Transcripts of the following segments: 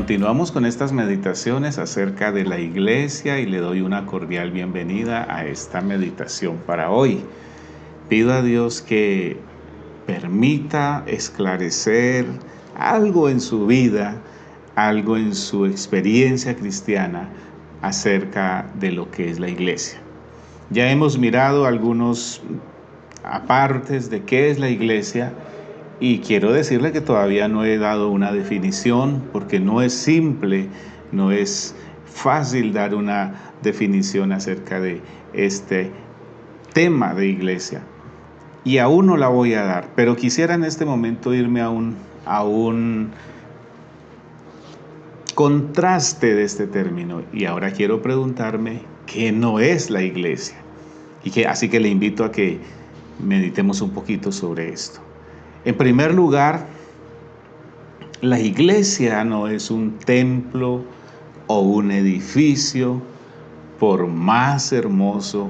Continuamos con estas meditaciones acerca de la iglesia y le doy una cordial bienvenida a esta meditación para hoy. Pido a Dios que permita esclarecer algo en su vida, algo en su experiencia cristiana acerca de lo que es la iglesia. Ya hemos mirado algunos apartes de qué es la iglesia. Y quiero decirle que todavía no he dado una definición porque no es simple, no es fácil dar una definición acerca de este tema de iglesia. Y aún no la voy a dar, pero quisiera en este momento irme a un contraste de este término. Y ahora quiero preguntarme qué no es la iglesia. Así que le invito a que meditemos un poquito sobre esto. En primer lugar, la iglesia no es un templo o un edificio, por más hermoso,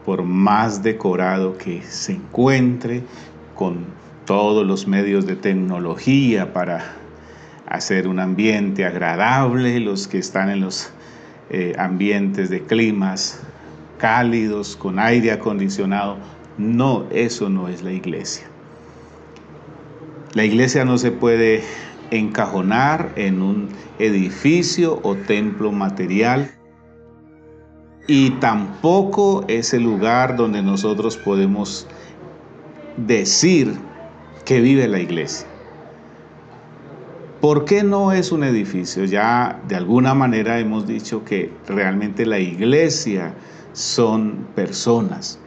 por más decorado que se encuentre, con todos los medios de tecnología para hacer un ambiente agradable, los que están en los ambientes de climas cálidos, con aire acondicionado. No, eso no es la iglesia. La iglesia no se puede encajonar en un edificio o templo material y tampoco es el lugar donde nosotros podemos decir que vive la iglesia. ¿Por qué no es un edificio? Ya de alguna manera hemos dicho que realmente la iglesia son personas.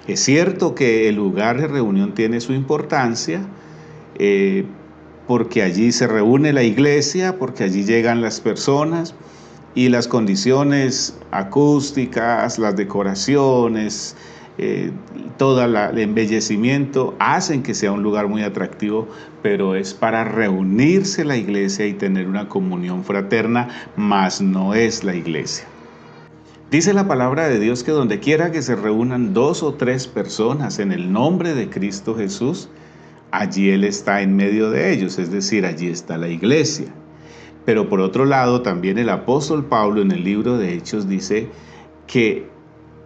Es cierto que el lugar de reunión tiene su importancia, porque allí se reúne la iglesia, porque allí llegan las personas y las condiciones acústicas, las decoraciones, todo el embellecimiento hacen que sea un lugar muy atractivo, pero es para reunirse la iglesia y tener una comunión fraterna, mas no es la iglesia. Dice la palabra de Dios que donde quiera que se reúnan 2 o 3 personas en el nombre de Cristo Jesús, allí Él está en medio de ellos, es decir, allí está la iglesia. Pero por otro lado, también el apóstol Pablo en el libro de Hechos dice que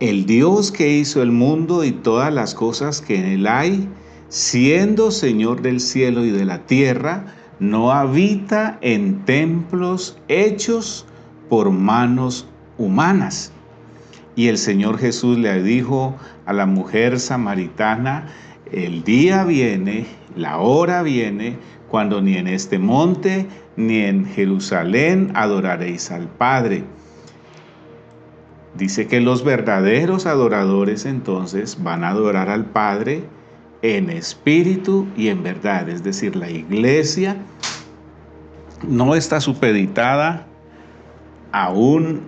el Dios que hizo el mundo y todas las cosas que en él hay, siendo Señor del cielo y de la tierra, no habita en templos hechos por manos humanas. Y el Señor Jesús le dijo a la mujer samaritana: el día viene, la hora viene, cuando ni en este monte ni en Jerusalén adoraréis al Padre. Dice que los verdaderos adoradores entonces van a adorar al Padre en espíritu y en verdad. Es decir, la iglesia no está supeditada a un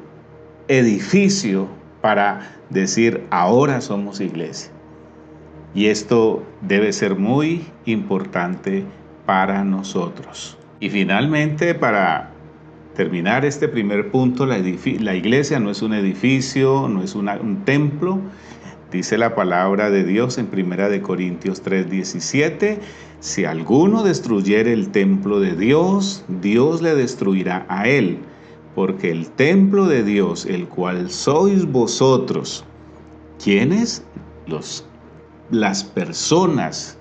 edificio para decir ahora somos iglesia. Y esto debe ser muy importante para nosotros. Y finalmente, para terminar este primer punto, la iglesia no es un edificio, no es un templo. Dice la palabra de Dios en 1 Corintios 3:17, si alguno destruyere el templo de Dios, Dios le destruirá a él, porque el templo de Dios, el cual sois vosotros, ¿quiénes? Las personas,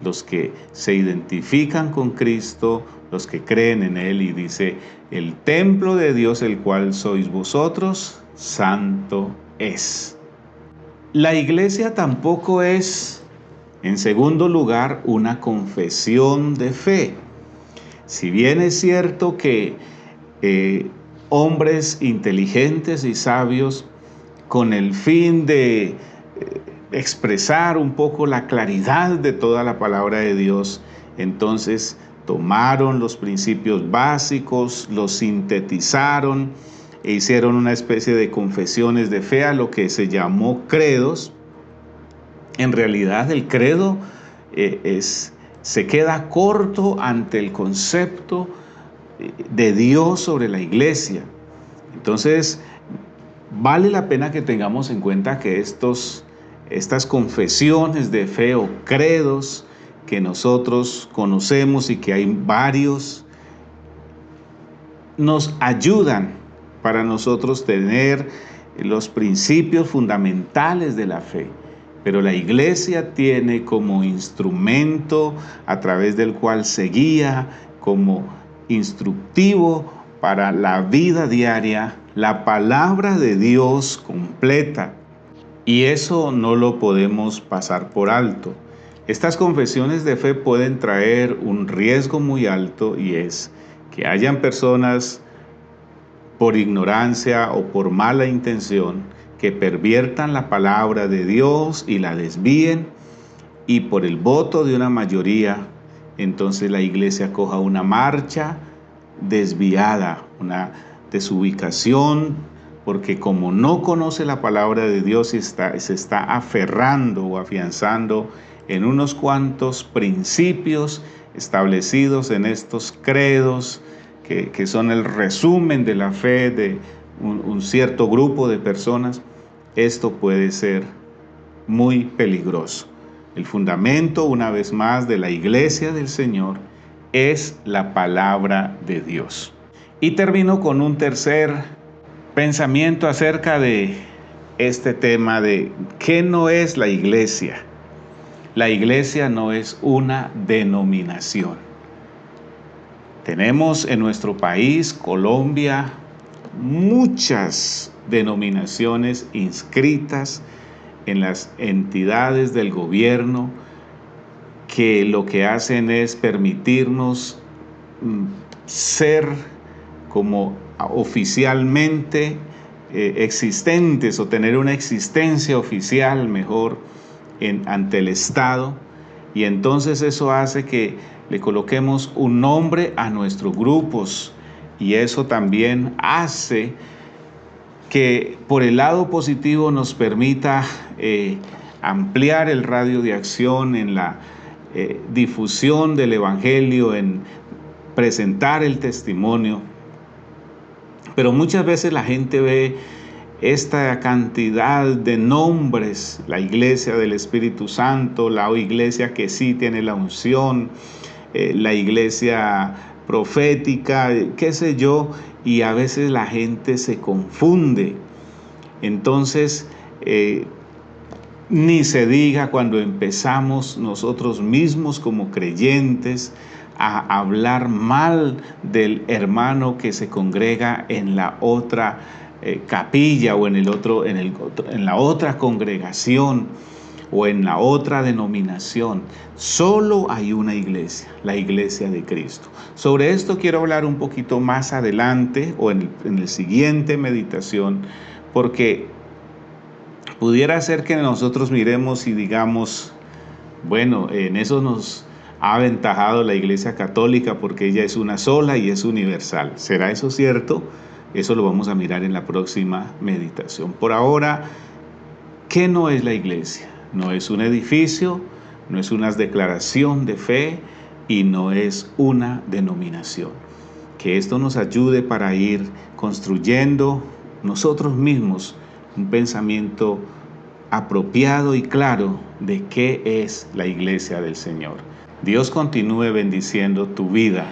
los que se identifican con Cristo, los que creen en Él, y dice, el templo de Dios, el cual sois vosotros, santo es. La iglesia tampoco es, en segundo lugar, una confesión de fe. Si bien es cierto que hombres inteligentes y sabios, con el fin de expresar un poco la claridad de toda la palabra de Dios, entonces tomaron los principios básicos, los sintetizaron e hicieron una especie de confesiones de fe, a lo que se llamó credos. En realidad el credo se queda corto ante el concepto de Dios sobre la iglesia. Entonces vale la pena que tengamos en cuenta que estas confesiones de fe o credos que nosotros conocemos y que hay varios, nos ayudan para nosotros tener los principios fundamentales de la fe. Pero la iglesia tiene como instrumento a través del cual se guía, como instructivo para la vida diaria, la palabra de Dios completa. Y eso no lo podemos pasar por alto. Estas confesiones de fe pueden traer un riesgo muy alto, y es que hayan personas por ignorancia o por mala intención que perviertan la palabra de Dios y la desvíen, y por el voto de una mayoría, entonces la iglesia coja una marcha desviada, una desubicación, porque como no conoce la palabra de Dios y se está aferrando o afianzando en unos cuantos principios establecidos en estos credos, que son el resumen de la fe de un cierto grupo de personas, esto puede ser muy peligroso. El fundamento, una vez más, de la iglesia del Señor es la palabra de Dios. Y termino con un tercer pensamiento acerca de este tema de ¿qué no es la iglesia? La iglesia no es una denominación. Tenemos en nuestro país, Colombia, muchas denominaciones inscritas en las entidades del gobierno que lo que hacen es permitirnos ser como oficialmente existentes, o tener una existencia oficial mejor ante el Estado, y entonces eso hace que le coloquemos un nombre a nuestros grupos, y eso también hace que por el lado positivo nos permita ampliar el radio de acción en la difusión del Evangelio, en presentar el testimonio. Pero muchas veces la gente ve esta cantidad de nombres: la iglesia del Espíritu Santo, la iglesia que sí tiene la unción, la iglesia profética, qué sé yo, y a veces la gente se confunde. Entonces, ni se diga cuando empezamos nosotros mismos como creyentes a hablar mal del hermano que se congrega en la otra capilla, o en la otra congregación, o en la otra denominación. Solo hay una iglesia, la iglesia de Cristo. Sobre esto quiero hablar un poquito más adelante, o en el siguiente meditación, porque pudiera ser que nosotros miremos y digamos, bueno, en eso nos ha aventajado la Iglesia Católica porque ella es una sola y es universal. ¿Será eso cierto? Eso lo vamos a mirar en la próxima meditación. Por ahora, ¿qué no es la iglesia? No es un edificio, no es una declaración de fe, y no es una denominación. Que esto nos ayude para ir construyendo nosotros mismos un pensamiento apropiado y claro de qué es la iglesia del Señor. Dios continúe bendiciendo tu vida